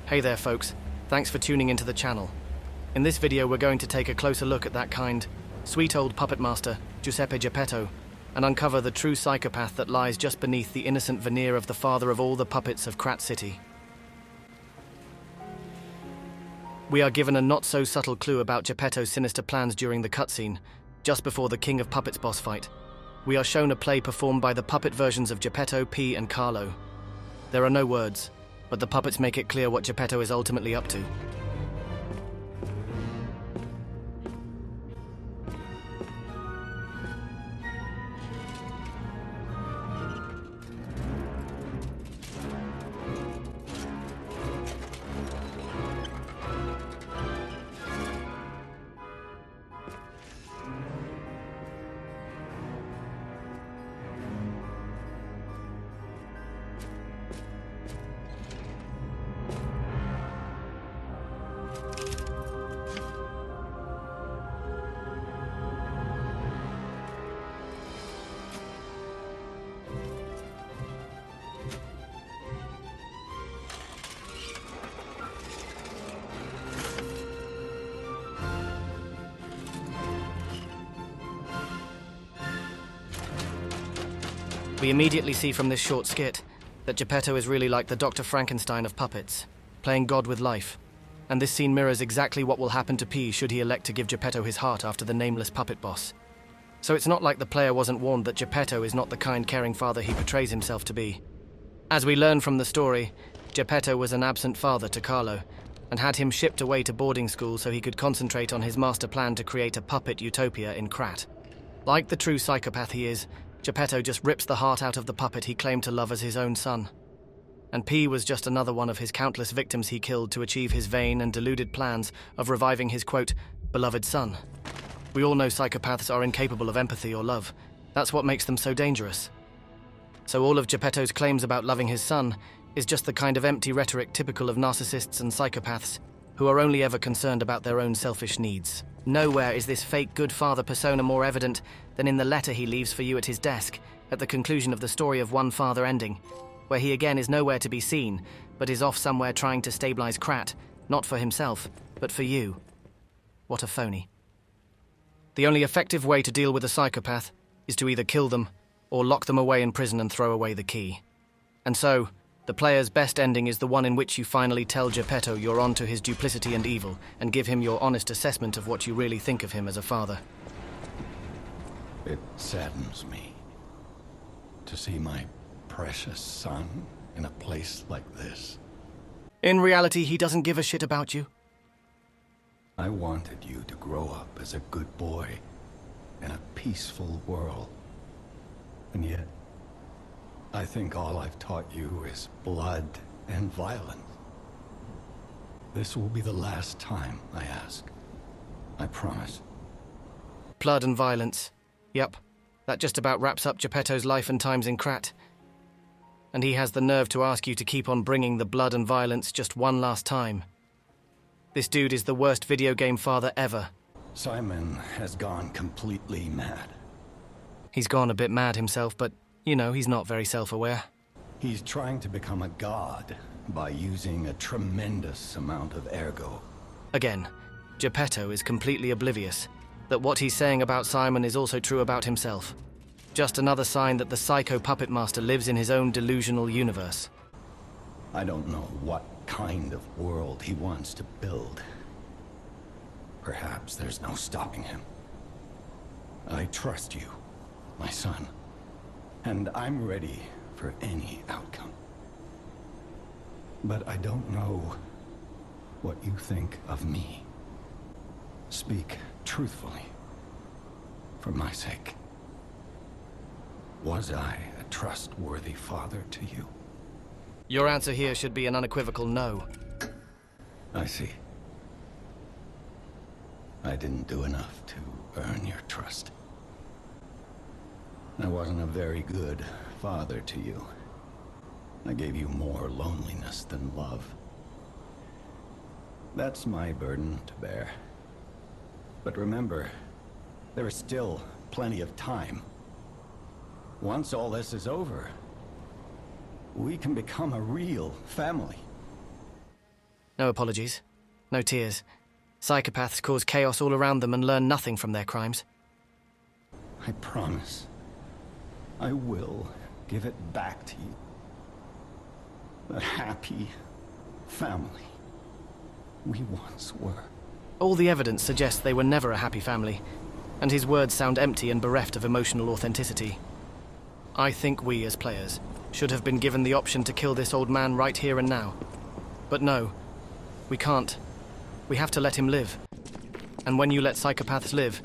Hey there folks, thanks for tuning into the channel. In this video we're going to take a closer look at that kind, sweet old puppet master, Giuseppe Geppetto, and uncover the true psychopath that lies just beneath the innocent veneer of the father of all the puppets of Krat City. We are given a not-so-subtle clue about Geppetto's sinister plans during the cutscene, just before the King of Puppets boss fight. We are shown a play performed by the puppet versions of Geppetto, P and Carlo. There are no words, but the puppets make it clear what Geppetto is ultimately up to. We immediately see from this short skit that Geppetto is really like the Dr. Frankenstein of puppets, playing God with life. And this scene mirrors exactly what will happen to P should he elect to give Geppetto his heart after the nameless puppet boss. So it's not like the player wasn't warned that Geppetto is not the kind, caring father he portrays himself to be. As we learn from the story, Geppetto was an absent father to Carlo, and had him shipped away to boarding school so he could concentrate on his master plan to create a puppet utopia in Krat. Like the true psychopath he is, Geppetto just rips the heart out of the puppet he claimed to love as his own son. And P was just another one of his countless victims he killed to achieve his vain and deluded plans of reviving his, quote, beloved son. We all know psychopaths are incapable of empathy or love. That's what makes them so dangerous. So all of Geppetto's claims about loving his son is just the kind of empty rhetoric typical of narcissists and psychopaths who are only ever concerned about their own selfish needs. Nowhere is this fake good father persona more evident than in the letter he leaves for you at his desk at the conclusion of the story of One Father ending, where he again is nowhere to be seen, but is off somewhere trying to stabilize Krat, not for himself, but for you. What a phony. The only effective way to deal with a psychopath is to either kill them or lock them away in prison and throw away the key. And so, the player's best ending is the one in which you finally tell Geppetto you're on to his duplicity and evil and give him your honest assessment of what you really think of him as a father. It saddens me to see my precious son in a place like this. In reality, he doesn't give a shit about you. I wanted you to grow up as a good boy in a peaceful world. And yet, I think all I've taught you is blood and violence. This will be the last time I ask. I promise. Blood and violence. Yep, that just about wraps up Geppetto's life and times in Krat. And he has the nerve to ask you to keep on bringing the blood and violence just one last time. This dude is the worst video game father ever. Simon has gone completely mad. He's gone a bit mad himself, but you know, he's not very self-aware. He's trying to become a god by using a tremendous amount of ergo. Again, Geppetto is completely oblivious that what he's saying about Simon is also true about himself. Just another sign that the psycho puppet master lives in his own delusional universe. I don't know what kind of world he wants to build. Perhaps there's no stopping him. I trust you, my son. And I'm ready for any outcome. But I don't know what you think of me. Speak truthfully, for my sake. Was I a trustworthy father to you? Your answer here should be an unequivocal no. I see. I didn't do enough to earn your trust. I wasn't a very good father to you. I gave you more loneliness than love. That's my burden to bear. But remember, there is still plenty of time. Once all this is over, we can become a real family. No apologies. No tears. Psychopaths cause chaos all around them and learn nothing from their crimes. I promise. I will give it back to you. The happy family we once were. All the evidence suggests they were never a happy family, and his words sound empty and bereft of emotional authenticity. I think we, as players, should have been given the option to kill this old man right here and now. But no, we can't. We have to let him live. And when you let psychopaths live,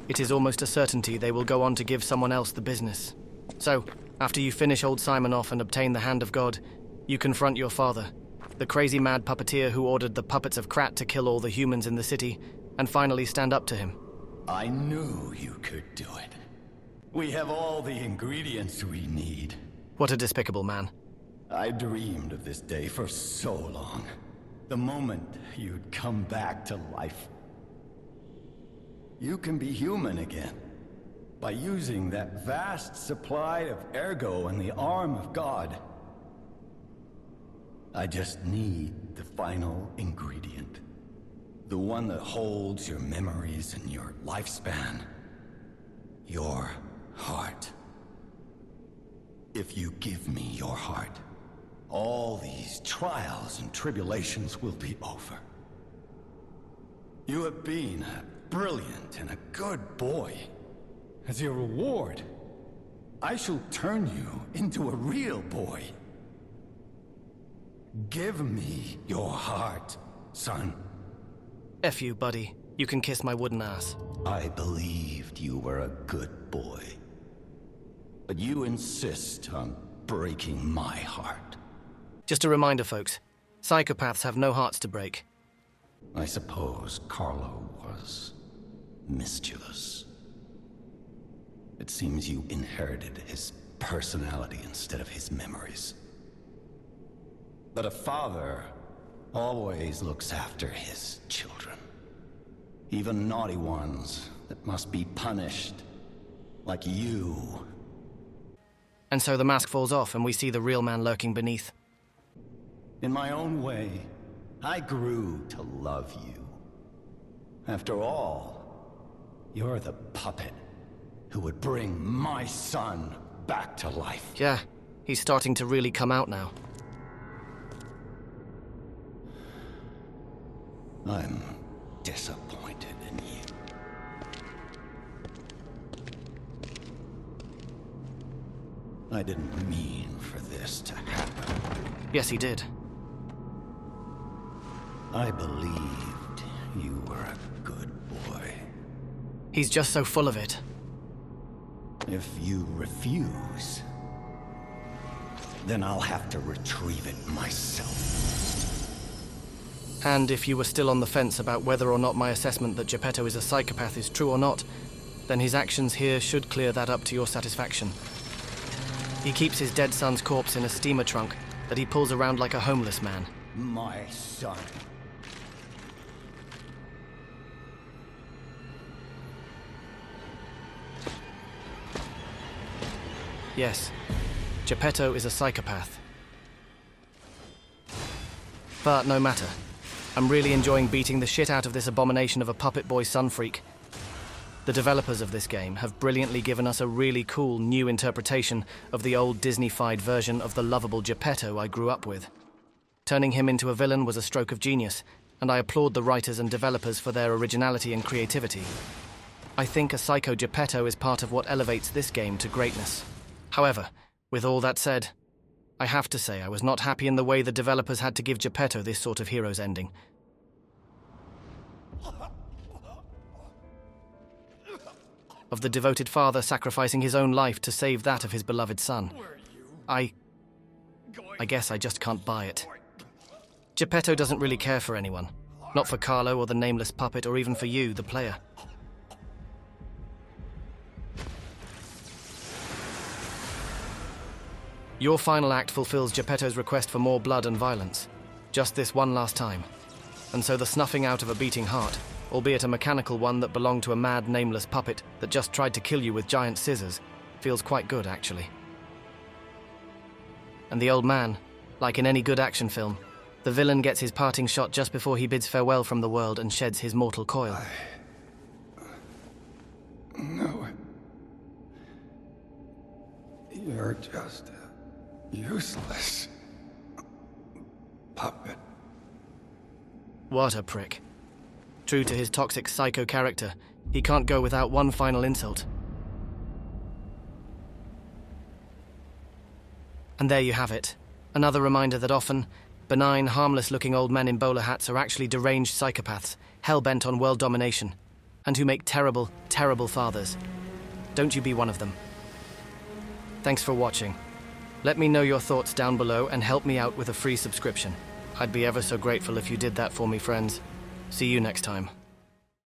it is almost a certainty they will go on to give someone else the business. So, after you finish old Simon off and obtain the Hand of God, you confront your father, the crazy mad puppeteer who ordered the puppets of Krat to kill all the humans in the city, and finally stand up to him. I knew you could do it. We have all the ingredients we need. What a despicable man. I dreamed of this day for so long. The moment you'd come back to life. You can be human again. By using that vast supply of ergo in the arm of God. I just need the final ingredient. The one that holds your memories and your lifespan. Your heart. If you give me your heart, all these trials and tribulations will be over. You have been a brilliant and a good boy. As your reward, I shall turn you into a real boy. Give me your heart, son. F you, buddy. You can kiss my wooden ass. I believed you were a good boy. But you insist on breaking my heart. Just a reminder, folks. Psychopaths have no hearts to break. I suppose Carlo was mischievous. It seems you inherited his personality instead of his memories. But a father always looks after his children. Even naughty ones that must be punished, like you. And so the mask falls off and we see the real man lurking beneath. In my own way, I grew to love you. After all, you're the puppet who would bring my son back to life. Yeah, he's starting to really come out now. I'm disappointed in you. I didn't mean for this to happen. Yes, he did. I believed you were a good boy. He's just so full of it. If you refuse, then I'll have to retrieve it myself. And if you were still on the fence about whether or not my assessment that Geppetto is a psychopath is true or not, then his actions here should clear that up to your satisfaction. He keeps his dead son's corpse in a steamer trunk that he pulls around like a homeless man. My son. Yes, Geppetto is a psychopath. But no matter. I'm really enjoying beating the shit out of this abomination of a puppet boy sun freak. The developers of this game have brilliantly given us a really cool new interpretation of the old Disney-fied version of the lovable Geppetto I grew up with. Turning him into a villain was a stroke of genius, and I applaud the writers and developers for their originality and creativity. I think a psycho Geppetto is part of what elevates this game to greatness. However, with all that said, I have to say I was not happy in the way the developers had to give Geppetto this sort of hero's ending. Of the devoted father sacrificing his own life to save that of his beloved son. I guess I just can't buy it. Geppetto doesn't really care for anyone. Not for Carlo or the nameless puppet or even for you, the player. Your final act fulfills Geppetto's request for more blood and violence. Just this one last time. And so the snuffing out of a beating heart, albeit a mechanical one that belonged to a mad, nameless puppet that just tried to kill you with giant scissors, feels quite good, actually. And the old man, like in any good action film, The villain gets his parting shot just before he bids farewell from the world and sheds his mortal coil. No. You're just a useless puppet. What a prick. True to his toxic psycho character, he can't go without one final insult. And there you have it. Another reminder that often, benign, harmless-looking old men in bowler hats are actually deranged psychopaths, hell-bent on world domination, and who make terrible, terrible fathers. Don't you be one of them. Thanks for watching. Let me know your thoughts down below and help me out with a free subscription. I'd be ever so grateful if you did that for me, friends. See you next time.